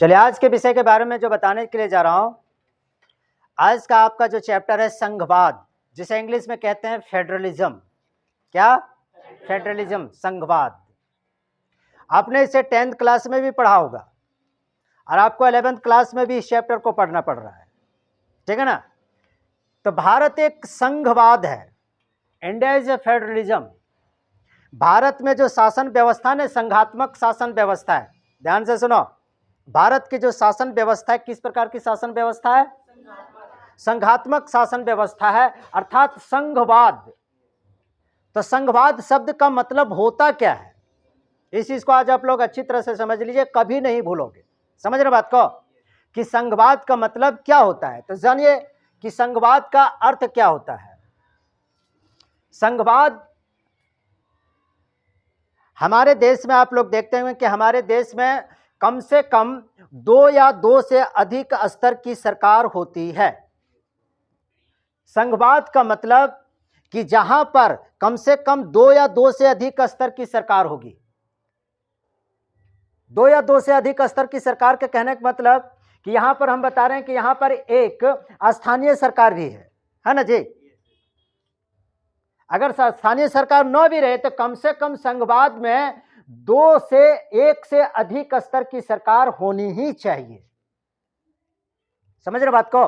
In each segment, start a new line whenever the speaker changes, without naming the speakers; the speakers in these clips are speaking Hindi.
चलिए आज के विषय के बारे में जो बताने के लिए जा रहा हूं, आज का आपका जो चैप्टर है संघवाद, जिसे इंग्लिश में कहते हैं फेडरलिज्म। क्या? फेडरलिज्म, संघवाद। आपने इसे 10th क्लास में भी पढ़ा होगा और आपको 11th क्लास में भी इस चैप्टर को पढ़ना पड़ रहा है, ठीक है ना। तो भारत एक संघवाद है, India is a federalism. Bharat में जो शासन व्यवस्था है संघात्मक शासन व्यवस्था है। ध्यान से सुनो, भारत की जो शासन व्यवस्था है किस प्रकार की शासन व्यवस्था है? संघात्मक शासन व्यवस्था है, अर्थात संघवाद। तो संघवाद शब्द का मतलब होता क्या है, इस चीज को आज आप लोग अच्छी तरह से समझ लीजिए, कभी नहीं भूलोगे। समझ रहे बात को कि संघवाद का मतलब क्या होता है। तो जानिए कि संघवाद का अर्थ क्या होता है। संघवाद हमारे देश में आप लोग देखते हैं कि हमारे देश में कम से कम 2 या 2 से अधिक स्तर की सरकार होती है। संघवाद का मतलब कि जहां पर कम से कम 2 या 2 से अधिक स्तर की सरकार होगी। 2 या 2 से अधिक स्तर की सरकार के कहने का मतलब कि यहां पर हम बता रहे हैं कि यहां पर एक स्थानीय सरकार भी है ना जी। अगर स्थानीय सरकार न भी रहे तो कम से कम संघवाद में 2 से 1 से अधिक स्तर की सरकार होनी ही चाहिए। समझ रहे बात को?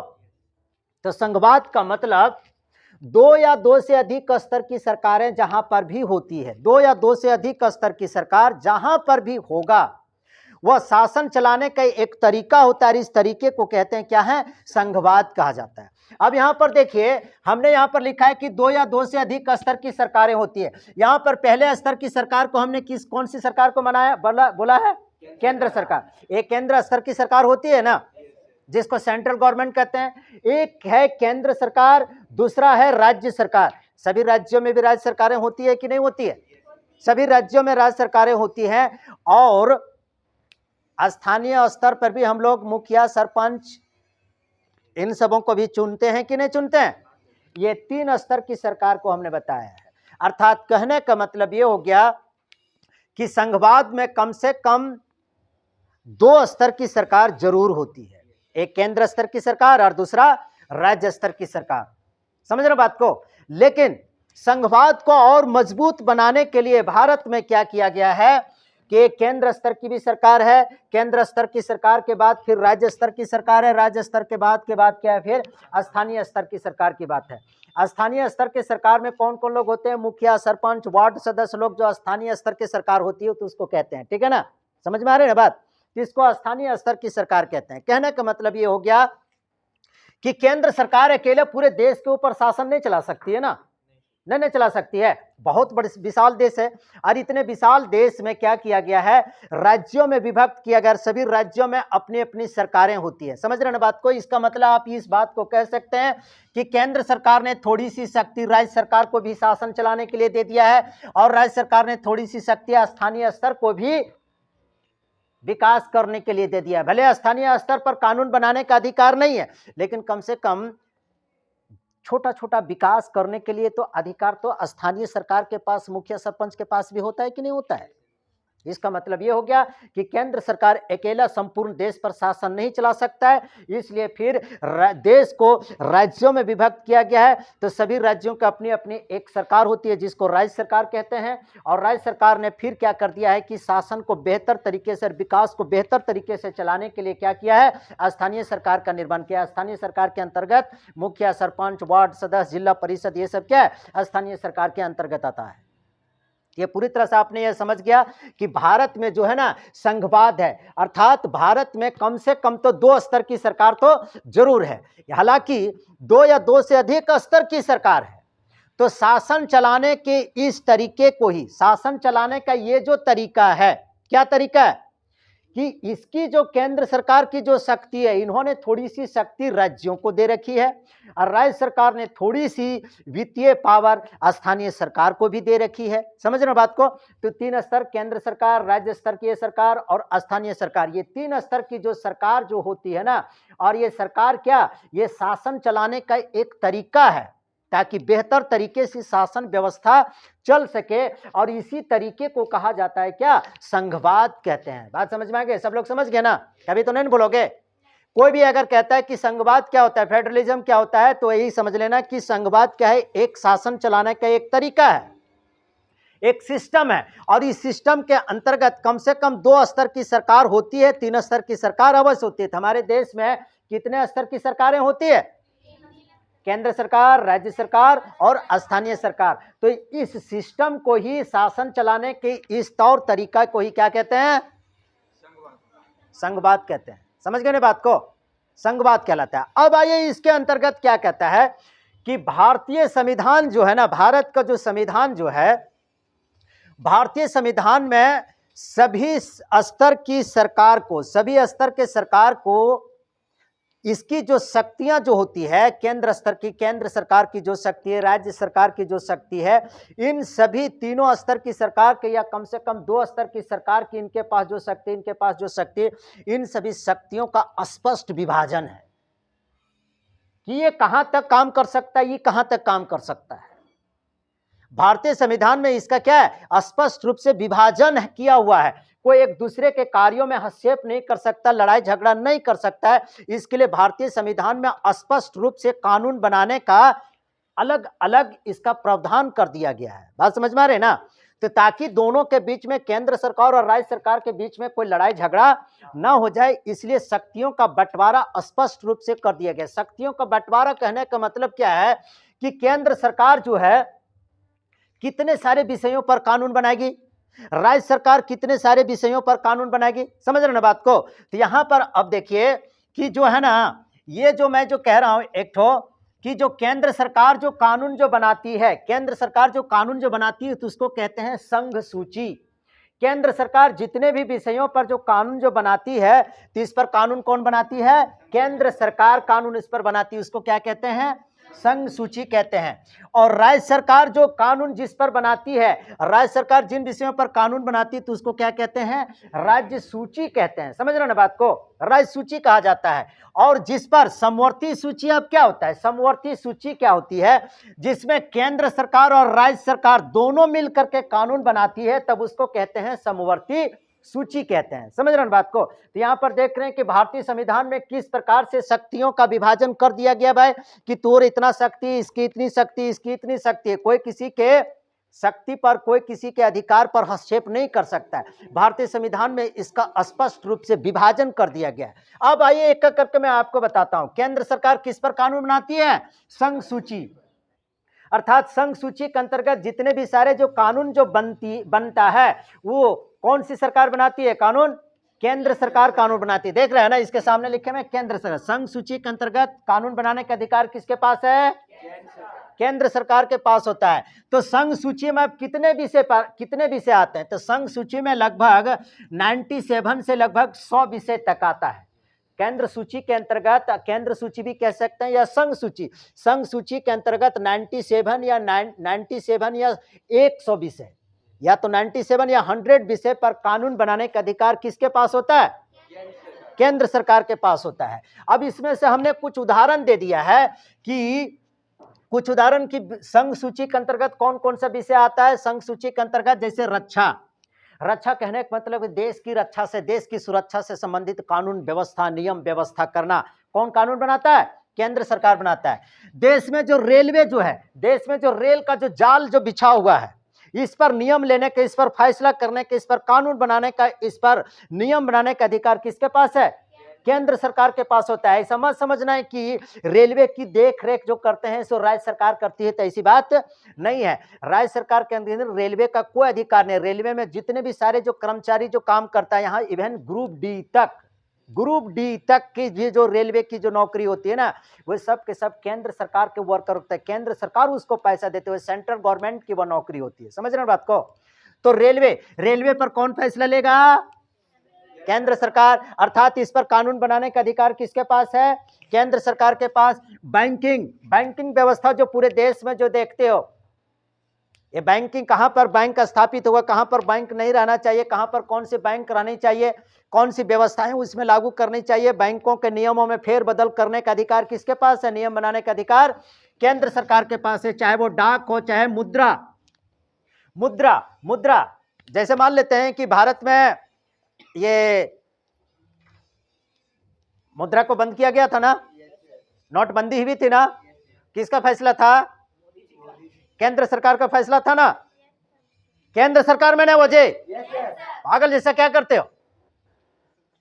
तो संघवाद का मतलब 2 या 2 से अधिक स्तर की सरकारें जहां पर भी होती है, 2 या 2 से अधिक स्तर की सरकार जहां पर भी होगा, वह शासन चलाने का एक तरीका होता है। इस तरीके को कहते हैं क्या है? संघवाद कहा जाता है। अब यहां पर देखिए, हमने यहां पर लिखा है कि 2 या 2 से अधिक स्तर की सरकारें होती है। यहां पर पहले स्तर की सरकार को हमने कौन सी सरकार को मनाया बोला है? केंद्र सरकार। एक केंद्र स्तर की सरकार होती है ना, जिसको सेंट्रल गवर्नमेंट कहते हैं। एक है केंद्र सरकार, दूसरा है राज्य सरकार। सभी राज्यों में भी राज्य सरकारें होती है कि नहीं होती है? सभी राज्यों में राज्य सरकारें होती हैं। और स्थानीय स्तर पर भी हम लोग मुखिया, सरपंच, इन सबों को भी चुनते हैं कि नहीं चुनते हैं? ये 3 स्तर की सरकार को हमने बताया है। अर्थात कहने का मतलब ये हो गया कि संघवाद में कम से कम 2 स्तर की सरकार जरूर होती है, एक केंद्र स्तर की सरकार और दूसरा राज्य स्तर की सरकार। समझ रहे बात को? लेकिन संघवाद को और मजबूत बनाने के लिए भारत में क्या किया गया है कि एक केंद्र स्तर की भी सरकार है, केंद्र स्तर की सरकार के बाद फिर राज्य स्तर की सरकार है, राज्य स्तर के बाद क्या है? फिर स्थानीय स्तर की सरकार की बात है। स्थानीय स्तर के सरकार में कौन कौन लोग होते हैं? मुखिया, सरपंच, वार्ड सदस्य लोग जो स्थानीय स्तर की सरकार होती है तो उसको कहते हैं, ठीक है ना। समझ में आ रही है बात? इसको स्थानीय स्तर की सरकार कहते हैं। कहने का मतलब ये हो गया कि केंद्र सरकार अकेले पूरे देश के ऊपर शासन नहीं चला सकती है ना, नहीं चला सकती है। बहुत बड़ी विशाल देश है और इतने विशाल देश में क्या किया गया है? राज्यों में विभक्त किया गया। सभी राज्यों में अपनी अपनी सरकारें होती है। समझ रहे ना बात को? इसका मतलब आप इस बात को कह सकते हैं कि केंद्र सरकार ने थोड़ी सी शक्ति राज्य सरकार को भी शासन चलाने के लिए दे दिया है और राज्य सरकार ने थोड़ी सी शक्ति स्थानीय स्तर को भी विकास करने के लिए दे दिया है। भले स्थानीय स्तर पर कानून बनाने का अधिकार नहीं है, लेकिन कम से कम छोटा छोटा विकास करने के लिए तो अधिकार तो स्थानीय सरकार के पास, मुखिया सरपंच के पास भी होता है कि नहीं होता है। इसका मतलब यह हो गया कि केंद्र सरकार अकेला संपूर्ण देश पर शासन नहीं चला सकता है, इसलिए फिर देश को राज्यों में विभक्त किया गया है। तो सभी राज्यों की अपनी अपनी एक सरकार होती है जिसको राज्य सरकार कहते हैं। और राज्य सरकार ने फिर क्या कर दिया है कि शासन को बेहतर तरीके से, विकास को बेहतर तरीके से चलाने के लिए क्या किया है? स्थानीय सरकार का निर्माण किया। स्थानीय सरकार के अंतर्गत मुखिया, सरपंच, वार्ड सदस्य, जिला परिषद, ये सब क्या है? स्थानीय सरकार के अंतर्गत आता है। ये पूरी तरह से आपने ये समझ गया कि भारत में जो है ना संघवाद है, अर्थात भारत में कम से कम तो 2 स्तर की सरकार तो जरूर है। हालांकि 2 या 2 से अधिक स्तर की सरकार है तो शासन चलाने के इस तरीके को ही, शासन चलाने का ये जो तरीका है, क्या तरीका है कि इसकी जो केंद्र सरकार की जो शक्ति है, इन्होंने थोड़ी सी शक्ति राज्यों को दे रखी है और राज्य सरकार ने थोड़ी सी वित्तीय पावर स्थानीय सरकार को भी दे रखी है। समझ रहे बात को? तो 3 स्तर, केंद्र सरकार, राज्य स्तर की सरकार और स्थानीय सरकार, ये 3 स्तर की जो सरकार जो होती है ना, और ये सरकार क्या, ये शासन चलाने का एक तरीका है। ताकि बेहतर तरीके से शासन व्यवस्था चल सके। और इसी तरीके को कहा जाता है क्या, संघवाद कहते हैं। बात समझ में आ गई, सब लोग समझ गए ना, कभी तो नहीं बोलोगे। कोई भी अगर कहता है कि संघवाद क्या होता है, फेडरलिज्म क्या होता है, तो यही समझ लेना कि संघवाद क्या है, एक शासन चलाने का एक तरीका है, एक सिस्टम है। और इस सिस्टम के अंतर्गत कम से कम 2 स्तर की सरकार होती है, 3 स्तर की सरकार अवश्य होती है। हमारे देश में कितने स्तर की सरकारें होती है, केंद्र सरकार, राज्य सरकार और स्थानीय सरकार। तो इस सिस्टम को ही, शासन चलाने के इस तौर तरीका को ही क्या कहते हैं, संघवाद कहते हैं। समझ गए ना बात को, संघवाद कहलाता है। अब आइए इसके अंतर्गत क्या कहता है कि भारतीय संविधान जो है ना, भारत का जो संविधान जो है, भारतीय संविधान में सभी स्तर की सरकार को, सभी स्तर के सरकार को इसकी जो शक्तियां जो होती है, केंद्र स्तर की, केंद्र सरकार की जो शक्ति है, राज्य सरकार की जो शक्ति है, इन सभी तीनों स्तर की सरकार के या कम से कम 2 स्तर की सरकार की इनके पास जो शक्ति, इनके पास जो शक्ति, इन सभी शक्तियों का स्पष्ट विभाजन है कि ये कहां तक काम कर सकता है, ये कहां तक काम कर सकता है। भारतीय संविधान में इसका क्या है, स्पष्ट रूप से विभाजन किया हुआ है। कोई एक दूसरे के कार्यों में हस्तक्षेप नहीं कर सकता, लड़ाई झगड़ा नहीं कर सकता है। इसके लिए भारतीय संविधान में स्पष्ट रूप से कानून बनाने का अलग अलग इसका प्रावधान कर दिया गया है। बात समझ में आ रही है ना, तो ताकि दोनों के बीच में, केंद्र सरकार और राज्य सरकार के बीच में कोई लड़ाई झगड़ा ना हो जाए, इसलिए शक्तियों का बंटवारा स्पष्ट रूप से कर दिया गया। शक्तियों का बंटवारा कहने का मतलब क्या है कि केंद्र सरकार जो है कितने सारे विषयों पर कानून बनाएगी, राज्य सरकार कितने सारे विषयों पर कानून बनाएगी। समझ रहे ना बात को। तो यहां पर अब देखिए कि जो है ना, ये जो मैं जो कह रहा हूं एक ठो, कि जो केंद्र सरकार जो कानून जो बनाती है, केंद्र सरकार जो कानून जो बनाती है, तो उसको कहते हैं संघ सूची। केंद्र सरकार जितने भी विषयों पर जो कानून जो बनाती है, तो इस पर कानून कौन बनाती है, केंद्र सरकार कानून इस पर बनाती है, उसको क्या कहते हैं, संघ सूची कहते हैं। और राज्य सरकार जो कानून जिस पर बनाती है, राज्य सरकार जिन विषयों पर कानून बनाती है, तो उसको क्या कहते हैं, राज्य सूची कहते हैं। समझ रहे ना बात को, राज्य सूची कहा जाता है। और जिस पर समवर्ती सूची, अब क्या होता है, समवर्ती सूची क्या होती है, जिसमें केंद्र सरकार और राज्य सरकार दोनों मिलकर के कानून बनाती है, तब उसको कहते हैं समवर्ती सूची कहते हैं। समझ रहे हैं बात को। तो यहां पर देख रहे हैं कि भारतीय संविधान में किस प्रकार से शक्तियों का विभाजन कर दिया गया भाई, कि तोर इतना शक्ति, इसकी इतनी शक्ति, इसकी इतनी शक्ति है। कोई किसी के शक्ति पर, कोई किसी के अधिकार पर हस्तक्षेप नहीं कर सकता है। भारतीय संविधान में इसका स्पष्ट रूप से विभाजन कर दिया गया है। अब आइए एक एक करके मैं आपको बताता हूं। केंद्र सरकार किस पर कानून बनाती है, संघ सूची, अर्थात संघ सूची के अंतर्गत जितने भी सारे जो कानून जो बनता है, वो कौन सी सरकार बनाती है कानून, केंद्र सरकार कानून बनाती है। देख रहे हैं ना, इसके सामने लिखे में केंद्र सरकार। संघ सूची के अंतर्गत कानून बनाने का अधिकार किसके पास है, केंद्र सरकार के पास होता है। तो संघ सूची में कितने विषय आते हैं, तो संघ सूची में लगभग 97 से लगभग 100 विषय तक आता है। केंद्र सूची के अंतर्गत, केंद्र सूची भी कह सकते हैं या संघ सूची, संघ सूची के अंतर्गत 97 या 100 विषय, या तो 97 या 100 विषय पर कानून बनाने का अधिकार किसके पास होता है, केंद्र सरकार के पास होता है। अब इसमें से हमने कुछ उदाहरण दे दिया है कि कुछ उदाहरण की संघ सूची के अंतर्गत कौन कौन सा विषय आता है। संघ सूची के अंतर्गत जैसे रक्षा, रक्षा कहने का मतलब देश की रक्षा से, देश की सुरक्षा से संबंधित कानून व्यवस्था, नियम व्यवस्था करना कौन कानून बनाता है, केंद्र सरकार बनाता है। देश में जो रेलवे जो है, देश में जो रेल का जो जाल जो बिछा हुआ है, इस पर नियम लेने के, इस पर फैसला करने के, इस पर कानून बनाने का, इस पर नियम बनाने का अधिकार किसके पास है, केंद्र सरकार के पास होता है। समझना है कि रेलवे की देख रेख जो करते हैं सो राज्य सरकार करती है, तो ऐसी बात नहीं है। राज्य सरकार के अंदर रेलवे का कोई अधिकार नहीं। रेलवे में जितने भी सारे जो कर्मचारी जो काम करता है, यहाँ इवन ग्रुप डी तक की ये जो रेलवे की जो नौकरी होती है ना, वो सब के सब केंद्र सरकार के वर्कर होते हैं। केंद्र सरकार उसको पैसा देते हुए, सेंट्रल गवर्नमेंट की वो नौकरी होती है। समझ रहे हैं बात को। तो रेलवे पर कौन फैसला लेगा, केंद्र सरकार, अर्थात इस पर कानून बनाने का अधिकार किसके पास है, केंद्र सरकार के पास। बैंकिंग व्यवस्था जो पूरे देश में जो देखते हो, ये बैंकिंग कहां पर बैंक स्थापित हुआ, कहां पर बैंक नहीं रहना चाहिए, कहां पर कौन से बैंक रहनी चाहिए, कौन सी व्यवस्थाएं उसमें लागू करनी चाहिए, बैंकों के नियमों में फेरबदल करने का अधिकार किसके पास है, नियम बनाने का अधिकार केंद्र सरकार के पास है, चाहे वो डाक हो चाहे मुद्रा। मुद्रा मुद्रा जैसे मान लेते हैं कि भारत में ये मुद्रा को बंद किया गया था ना, नोटबंदी हुई थी ना, किसका फैसला था, केंद्र सरकार का फैसला था ना, केंद्र सरकार में ना वजह पागल जैसा क्या करते हो,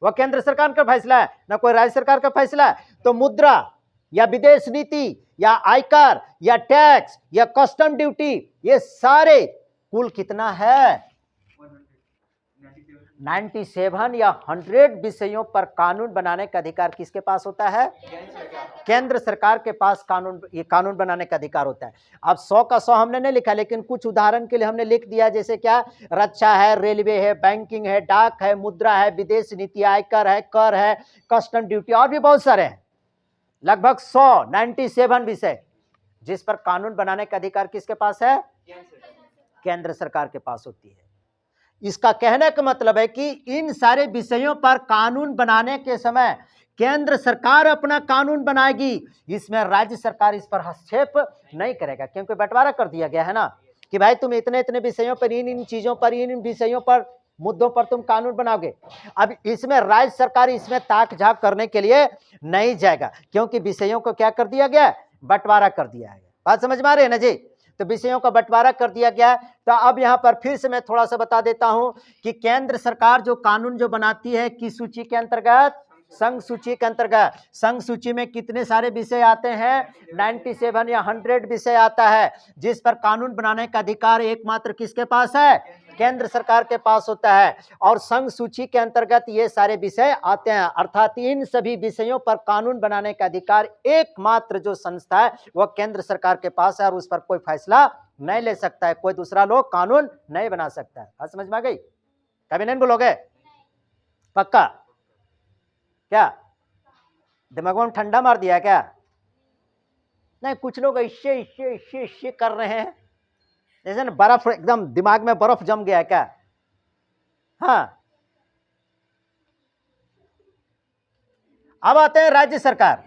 वह केंद्र सरकार का फैसला है ना, कोई राज्य सरकार का फैसला है। तो मुद्रा या विदेश नीति या आयकर या टैक्स या कस्टम ड्यूटी, ये सारे कुल कितना है, 97 या 100 विषयों पर कानून बनाने का अधिकार किसके पास होता है, केंद्र सरकार के पास कानून बनाने का अधिकार होता है। अब 100 का 100 हमने नहीं लिखा, लेकिन कुछ उदाहरण के लिए हमने लिख दिया, जैसे क्या, रक्षा है, रेलवे है, बैंकिंग है, डाक है, मुद्रा है, विदेश नीति, आयकर है, कर है, कस्टम ड्यूटी, और भी बहुत सारे हैं, लगभग 97 विषय जिस पर कानून बनाने का अधिकार किसके पास है, केंद्र सरकार के पास होती है। इसका कहने का मतलब है कि इन सारे विषयों पर कानून बनाने के समय केंद्र सरकार अपना कानून बनाएगी, इसमें राज्य सरकार इस पर हस्तक्षेप नहीं करेगा, क्योंकि बंटवारा कर दिया गया है ना कि भाई तुम इतने इतने विषयों पर, इन चीजों पर, इन विषयों पर, मुद्दों पर तुम कानून बनाओगे। अब इसमें राज्य सरकार इसमें ताक झाक करने के लिए नहीं जाएगा, क्योंकि विषयों को क्या कर दिया गया, बंटवारा कर दिया है। बात समझ में आ रही है ना जी, तो विषयों का बंटवारा कर दिया गया। तो अब यहां पर फिर से मैं थोड़ा सा बता देता हूं कि केंद्र सरकार जो कानून जो बनाती है किस सूची के अंतर्गत, संघ सूची के अंतर्गत। संघ सूची में कितने सारे विषय आते हैं, 97 या 100 विषय आता है, जिस पर कानून बनाने का अधिकार एकमात्र किसके पास है, केंद्र सरकार के पास होता है। और संघ सूची के अंतर्गत ये सारे विषय आते हैं, अर्थात इन सभी विषयों पर कानून बनाने का अधिकार एकमात्र जो संस्था है वह केंद्र सरकार के पास है, और उस पर कोई फैसला नहीं ले सकता है, कोई दूसरा लोग कानून नहीं बना सकता है। बात समझ में आ गई, कभी नहीं बोलोगे, पक्का, क्या दिमाग में ठंडा मार दिया क्या, नहीं कुछ लोग इससे इससे इससे इससे कर रहे हैं, जैसे ना बर्फ, एकदम दिमाग में बर्फ जम गया क्या। हाँ, अब आते हैं राज्य सरकार।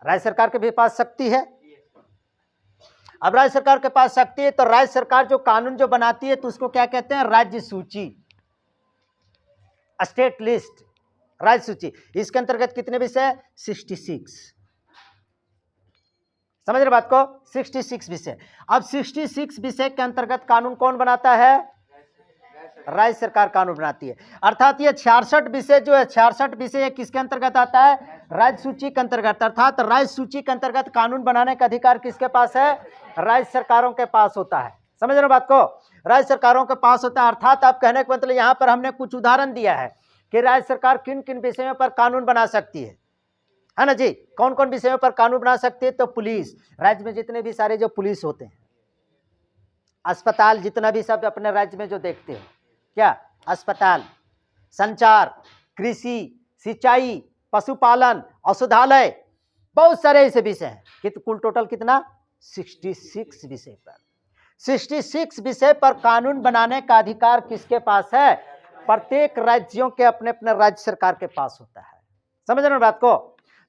राज्य सरकार के भी पास शक्ति है। अब राज्य सरकार के पास शक्ति है तो राज्य सरकार जो कानून जो बनाती है तो उसको क्या कहते हैं, राज्य सूची, स्टेट लिस्ट, राज्य सूची। इसके अंतर्गत कितने विषय, 66, समझ रहे बात को, 66 विषय। अब 66 विषय के अंतर्गत कानून कौन बनाता है, राज्य सरकार कानून बनाती है। अर्थात ये 66 विषय जो है, 66 विषय किसके अंतर्गत आता है, राज्य सूची के अंतर्गत। अर्थात राज्य सूची के अंतर्गत कानून बनाने का अधिकार किसके पास है, राज्य सरकारों के पास होता है। समझ रहे बात को, राज्य सरकारों के पास होता है। अर्थात आप कहने का मतलब यहां पर हमने कुछ उदाहरण दिया है कि राज्य सरकार किन किन विषयों पर कानून बना सकती है ना जी, कौन कौन विषयों पर कानून बना सकती है। तो पुलिस, राज्य में जितने भी सारे जो पुलिस होते हैं, अस्पताल, जितना भी सब अपने राज्य में जो देखते हो, क्या अस्पताल, संचार, कृषि, सिंचाई, पशुपालन, औषधालय, बहुत सारे ऐसे विषय हैं कि कुल टोटल कितना, 66 विषय पर। 66 विषय पर कानून बनाने का अधिकार किसके पास है, प्रत्येक राज्यों के अपने अपने राज्य सरकार के पास होता है। समझ रहे हो बात को।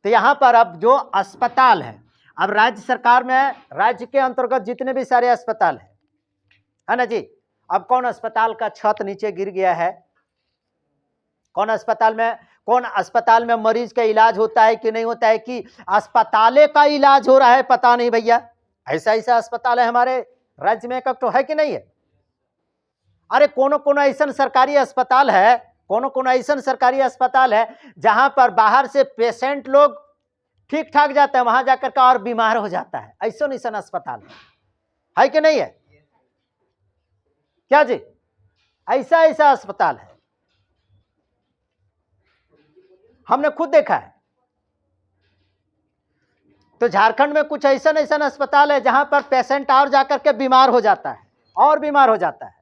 तो यहां पर अब जो अस्पताल है, अब राज्य सरकार में राज्य के अंतर्गत जितने भी सारे अस्पताल है ना जी, अब कौन अस्पताल का छत नीचे गिर गया है, कौन अस्पताल में मरीज का इलाज होता है कि नहीं होता है, कि अस्पताले का इलाज हो रहा है, पता नहीं भैया, ऐसा ऐसा अस्पताल है हमारे राज्य में, एक तो है कि नहीं है। अरे कोनो ऐसा सरकारी अस्पताल है, कोनो ऐसा सरकारी अस्पताल है जहां पर बाहर से पेशेंट लोग ठीक ठाक जाता है, वहां जाकर के और बीमार हो जाता है, ऐसा ऐसा अस्पताल है कि नहीं है, क्या जी, ऐसा ऐसा अस्पताल है, हमने खुद देखा है। तो झारखंड में कुछ ऐसा ऐसा अस्पताल है जहां पर पेशेंट और जाकर के बीमार हो जाता है, और बीमार हो जाता है।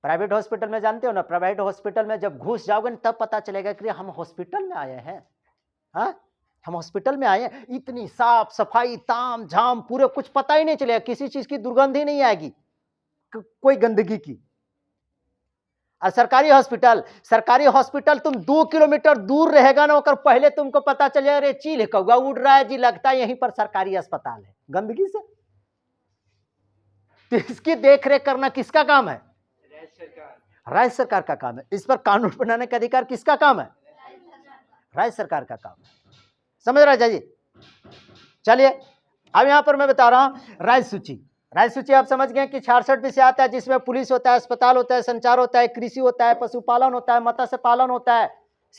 प्राइवेट हॉस्पिटल में जानते हो ना, प्राइवेट हॉस्पिटल में जब घुस जाओगे तब पता चलेगा कि हम हॉस्पिटल में आए हैं। हाँ, हम हॉस्पिटल में आए हैं, इतनी साफ सफाई ताम झाम पूरे, कुछ पता ही नहीं चलेगा, किसी चीज की दुर्गंध ही नहीं आएगी, कोई गंदगी की। और सरकारी हॉस्पिटल तुम 2 किलोमीटर दूर रहेगा ना, होकर पहले तुमको पता चलेगा अरे चील कौवा उड़ रहा है जी, लगता है यहीं पर सरकारी अस्पताल है, गंदगी से। तो इसकी देखरेख करना किसका काम है? राज्य सरकार का काम है। इस पर कानून बनाने का अधिकार किसका काम है? राज्य सरकार का काम है। समझ रहे जी? चलिए अब यहां पर मैं बता रहा हूं राज्य सूची आप समझ गए कि 66 विषय आता है, जिसमें पुलिस होता है, अस्पताल होता है, संचार होता है, कृषि होता है, पशुपालन होता है, मत्स्य पालन होता है,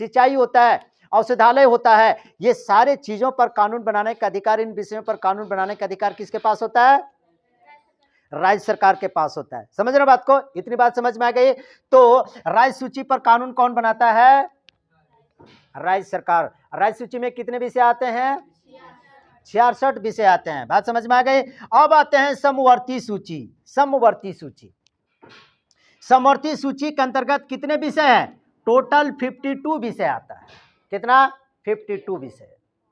सिंचाई होता है, औषधालय होता है। ये सारे चीजों पर कानून बनाने का अधिकार, इन विषयों पर कानून बनाने का अधिकार किसके पास होता है? राज्य सरकार के पास होता है। समझ रहे बात को? इतनी बात समझ में आ गई? तो राज्य सूची पर कानून कौन बनाता है? राज्य सरकार। राज्य सूची में कितने विषय आते हैं? 66 विषय आते हैं। बात समझ में आ गई? अब आते हैं समवर्ती सूची। समवर्ती सूची के अंतर्गत कितने विषय हैं? टोटल 52 विषय आता है। कितना? 52 विषय,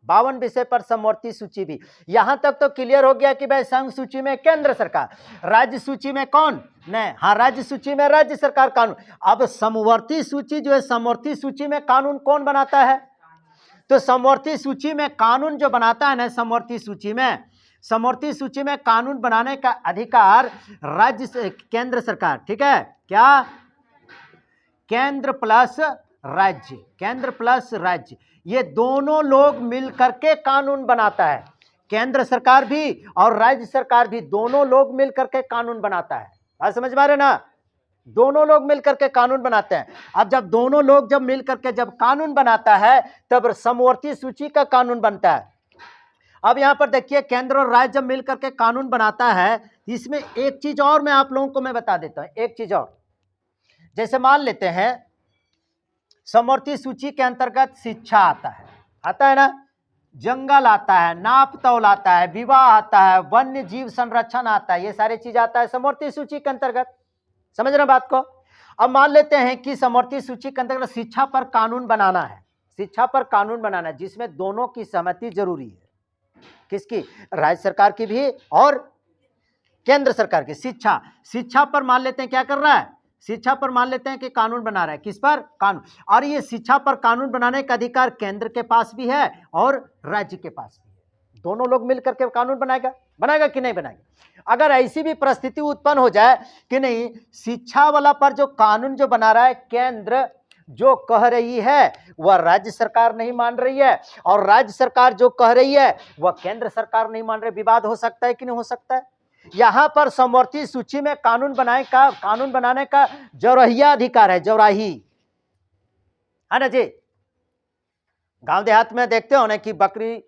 52 विषय पर समवर्ती सूची भी। यहां तक तो क्लियर हो गया कि भाई संघ सूची में केंद्र सरकार, राज्य सूची में कौन? नहीं, हाँ, राज्य सूची में राज्य सरकार कानून। अब समवर्ती सूची जो है, समवर्ती सूची में कानून कौन बनाता है? तो समवर्ती सूची में कानून जो बनाता है ना, समवर्ती सूची में कानून बनाने का अधिकार राज्य से केंद्र सरकार, ठीक है क्या? केंद्र प्लस राज्य, ये दोनों लोग मिलकर के कानून बनाता है। केंद्र सरकार भी और राज्य सरकार भी, दोनों लोग मिलकर के कानून बनाता है। बात समझ में आ रहे ना? दोनों लोग मिलकर के कानून बनाते हैं। अब जब दोनों लोग जब मिलकर के जब कानून बनाता है, तब समवर्ती सूची का कानून बनता है। अब यहां पर देखिए, केंद्र और राज्य जब मिलकर के कानून बनाता है, इसमें एक चीज और मैं आप लोगों को मैं बता देता हूं, एक चीज और। जैसे मान लेते हैं समवर्ती सूची के अंतर्गत शिक्षा आता है ना, जंगल आता है, नाप तौल आता है, विवाह आता है, वन्य जीव संरक्षण आता है, ये सारी चीज आता है समवर्ती सूची के अंतर्गत। समझ रहे बात को? अब मान लेते हैं कि समवर्ती सूची के अंतर्गत शिक्षा पर कानून बनाना है, जिसमें दोनों की सहमति जरूरी है। किसकी? राज्य सरकार की भी और केंद्र सरकार की। शिक्षा पर मान लेते हैं क्या कर रहा है? शिक्षा पर मान लेते हैं कि कानून बना रहा है। किस पर? कानून। और ये शिक्षा पर कानून बनाने का अधिकार केंद्र के पास भी है और राज्य के पास भी है। दोनों लोग मिलकर के कानून बनाएगा कि नहीं बनाएगा? अगर ऐसी भी परिस्थिति उत्पन्न हो जाए कि नहीं, शिक्षा वाला पर जो कानून जो बना रहा है, केंद्र जो कह रही है वह राज्य सरकार नहीं मान रही है, और राज्य सरकार जो कह रही है वह केंद्र सरकार नहीं मान रही, विवाद हो सकता है कि नहीं हो सकता है? यहां पर समवर्ती सूची में कानून बनाने का जौरहिया अधिकार है, जौराही है ना जी। गांव देहात में देखते हो ना कि बकरी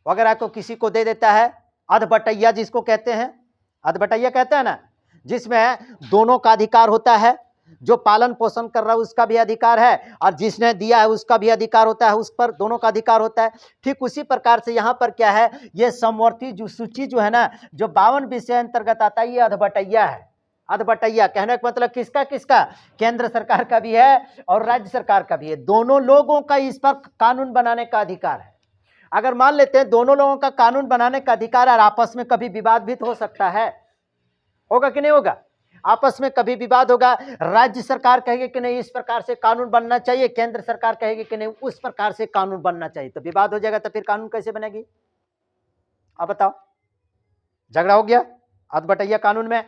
वगैरह को किसी को दे देता है, अधबटैया जिसको कहते हैं, अधबटैया कहते हैं ना, जिसमें दोनों का अधिकार होता है। जो पालन पोषण कर रहा है उसका भी अधिकार है, और जिसने दिया है उसका भी अधिकार होता है, उस पर दोनों का अधिकार होता है। ठीक उसी प्रकार से यहाँ पर क्या है, ये समवर्ती जो सूची जो है ना, जो 52 विषय अंतर्गत आता है, ये अधबटैया है। अधबटैया कहने का मतलब किसका? केंद्र सरकार का भी है और राज्य सरकार का भी है। दोनों लोगों का इस पर कानून बनाने का अधिकार है। अगर मान लेते हैं दोनों लोगों का कानून बनाने का अधिकार और आपस में कभी विवाद भी तो हो सकता है, होगा कि नहीं होगा? आपस में कभी विवाद होगा, राज्य सरकार कहेगी कि नहीं इस प्रकार से कानून बनना चाहिए, केंद्र सरकार कहेगी कि नहीं उस प्रकार से कानून बनना चाहिए, तो विवाद हो जाएगा। तो फिर कानून कैसे बनेगी? अब बताओ, झगड़ा हो गया अधबटैया कानून में।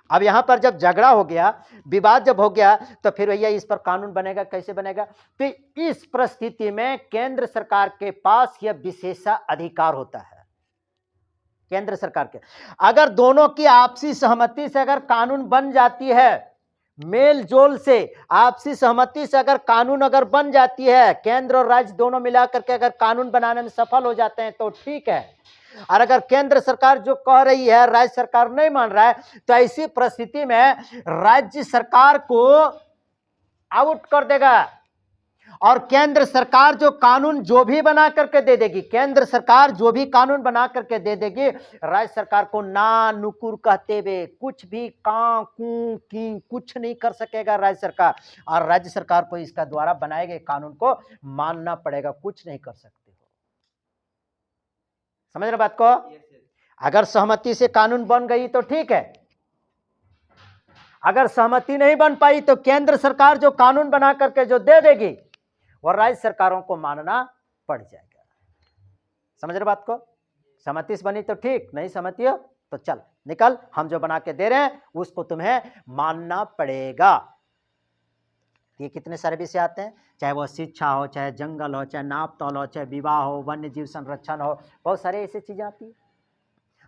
अब यहां पर जब झगड़ा हो गया, विवाद जब हो गया, तो फिर भैया इस पर कानून बनेगा, कैसे बनेगा? तो इस परिस्थिति में केंद्र सरकार के पास यह विशेषाधिकार होता है। केंद्र सरकार के अगर दोनों की आपसी सहमति से अगर कानून बन जाती है, मेल जोल से आपसी सहमति से अगर कानून अगर बन जाती है, केंद्र और राज्य दोनों मिलाकर के अगर कानून बनाने में सफल हो जाते हैं तो ठीक है। और अगर केंद्र सरकार जो कह रही है राज्य सरकार नहीं मान रहा है, तो ऐसी परिस्थिति में राज्य सरकार को आउट कर देगा, और केंद्र सरकार जो कानून जो भी बना करके दे देगी, केंद्र सरकार जो भी कानून बना करके दे देगी, राज्य सरकार को ना नुकुर कहते हुए कुछ भी कां कू की कुछ नहीं कर सकेगा राज्य सरकार, और राज्य सरकार को इसका द्वारा बनाए गए कानून को मानना पड़ेगा, कुछ नहीं कर सकते हो। समझ रहे बात को? अगर सहमति से कानून बन गई तो ठीक है, अगर सहमति नहीं बन पाई तो केंद्र सरकार जो कानून बना करके जो दे देगी वो राज्य सरकारों को मानना पड़ जाएगा। समझ रहे बात को? सहमति से बनी तो ठीक, नहीं सहमति हो तो चल निकल, हम जो बना के दे रहे हैं उसको तुम्हें मानना पड़ेगा। ये कितने सारे विषय आते हैं, चाहे वो शिक्षा हो, चाहे जंगल हो, चाहे नाप तौल हो, चाहे विवाह हो, वन्य जीव संरक्षण हो, बहुत सारे ऐसी चीजें आती है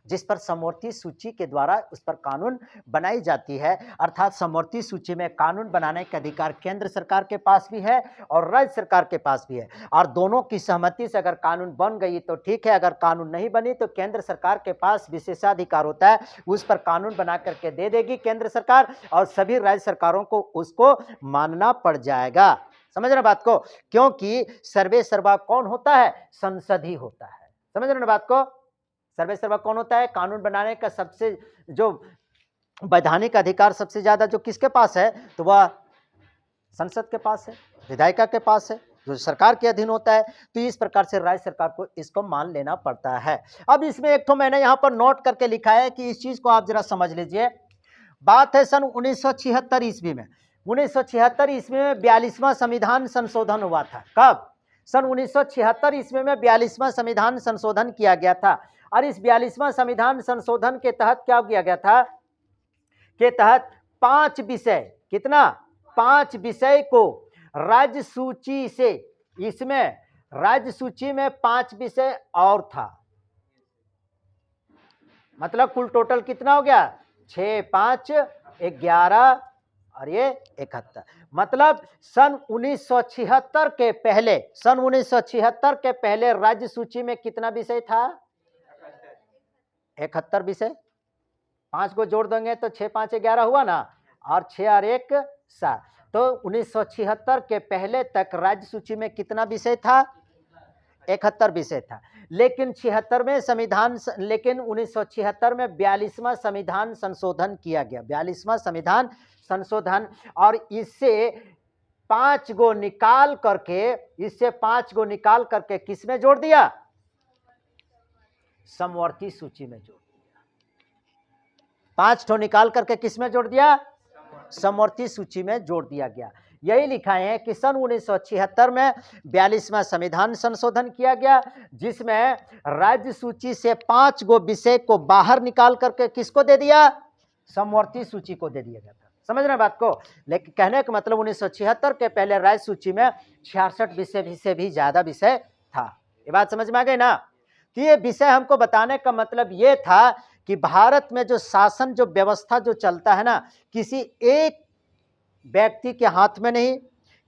जिस पर समवर्ती सूची के द्वारा उस पर कानून बनाई जाती है। अर्थात समवर्ती सूची में कानून बनाने का अधिकार केंद्र सरकार के पास भी है और राज्य सरकार के पास भी है, और दोनों की सहमति से अगर कानून बन गई तो ठीक है, अगर कानून नहीं बनी तो केंद्र सरकार के पास विशेषाधिकार होता है, उस पर कानून बना करके दे देगी केंद्र सरकार और सभी राज्य सरकारों को उसको मानना पड़ जाएगा। समझ रहे बात को? क्योंकि सर्वे सर्वा कौन होता है? संसद ही होता है। समझ रहे बात को? सर्वे सर्वा कौन होता है? कानून बनाने का सबसे जो वैधानिक अधिकार सबसे ज्यादा जो किसके पास है तो वह संसद के पास है, विधायिका के पास है, जो सरकार के अधीन होता है। तो इस प्रकार से राज्य सरकार को इसको मान लेना पड़ता है। अब इसमें एक तो मैंने यहाँ पर नोट करके लिखा है कि इस चीज को आप जरा समझ लीजिए। बात है सन 1976 ईस्वी में, 1976 ईस्वी में 42वां संविधान संशोधन हुआ था। कब? सन 1976 ईस्वी में 42वां संविधान संशोधन किया गया था, और इस 42वां संविधान संशोधन के तहत क्या किया गया था? के तहत 5 विषय, कितना? 5 विषय को राज्य सूची से, इसमें राज्य सूची में 5 विषय और था, मतलब कुल टोटल कितना हो गया? 6, 5, 11 और ये 71। मतलब सन 1976 के पहले, सन 1976 के पहले राज्य सूची में कितना विषय था? 71 विषय। 5 को जोड़ देंगे तो 6, 5, 11 हुआ ना, और 6 और 1 7। तो 1976 के पहले तक राज्य सूची में कितना विषय था? 71 विषय था। लेकिन 1976 में 42वां संविधान संशोधन किया गया, 42वां संविधान संशोधन, और इससे 5 को निकाल करके किसमें जोड़ दिया? समवर्ती सूची में जोड़ दिया। 5 ठो निकाल करके किसमें जोड़ दिया? समवर्ती सूची में जोड़ दिया गया। यही लिखा है कि सन 1976 में 42वां संविधान संशोधन किया गया, जिसमें राज्य सूची से 5 गो विषय को बाहर निकाल करके किसको दे दिया? समवर्ती सूची को दे दिया गया था। समझ रहे बात को? लेकिन कहने का मतलब 1976 के पहले राज्य सूची में 66 विषय से भी ज्यादा विषय था। ये बात समझ में आ गई ना? तो ये विषय हमको बताने का मतलब ये था कि भारत में जो शासन, जो व्यवस्था जो चलता है ना, किसी एक व्यक्ति के हाथ में नहीं,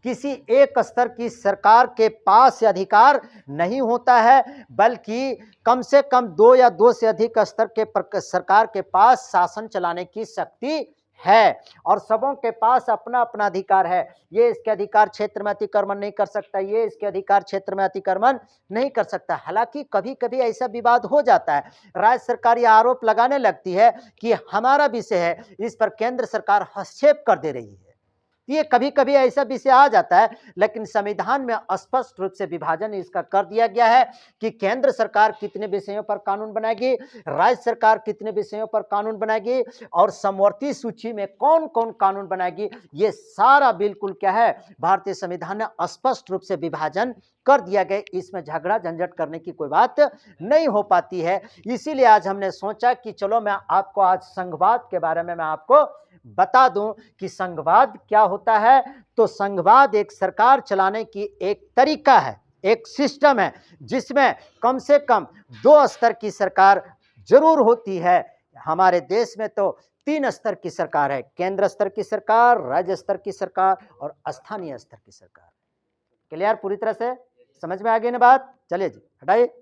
किसी एक स्तर की सरकार के पास अधिकार नहीं होता है, बल्कि कम से कम 2 या 2 से अधिक स्तर के सरकार के पास शासन चलाने की शक्ति है, और सबों के पास अपना अपना अधिकार है। ये इसके अधिकार क्षेत्र में अतिक्रमण नहीं कर सकता, ये इसके अधिकार क्षेत्र में अतिक्रमण नहीं कर सकता। हालांकि कभी कभी ऐसा विवाद हो जाता है, राज्य सरकार यह आरोप लगाने लगती है कि हमारा विषय है, इस पर केंद्र सरकार हस्तक्षेप कर दे रही है। ये कभी कभी ऐसा विषय आ जाता है, लेकिन संविधान में स्पष्ट रूप से विभाजन इसका कर दिया गया है कि केंद्र सरकार कितने विषयों पर कानून बनाएगी, राज्य सरकार कितने विषयों पर कानून बनाएगी, और समवर्ती सूची में कौन कौन कानून बनाएगी। ये सारा बिल्कुल क्या है, भारतीय संविधान ने स्पष्ट रूप से विभाजन कर दिया गया। इसमें झगड़ा झंझट करने की कोई बात नहीं हो पाती है। इसीलिए आज हमने सोचा कि चलो मैं आपको आज संघवाद के बारे में मैं आपको बता दूं कि संघवाद क्या होता है। तो संघवाद एक सरकार चलाने की एक तरीका है, एक सिस्टम है, जिसमें कम से कम 2 स्तर की सरकार जरूर होती है। हमारे देश में तो 3 स्तर की सरकार है, केंद्र स्तर की सरकार, राज्य स्तर की सरकार और स्थानीय स्तर की सरकार। क्लियर? पूरी तरह से समझ में आ गई ना बात? चलिए जी, हटाइए।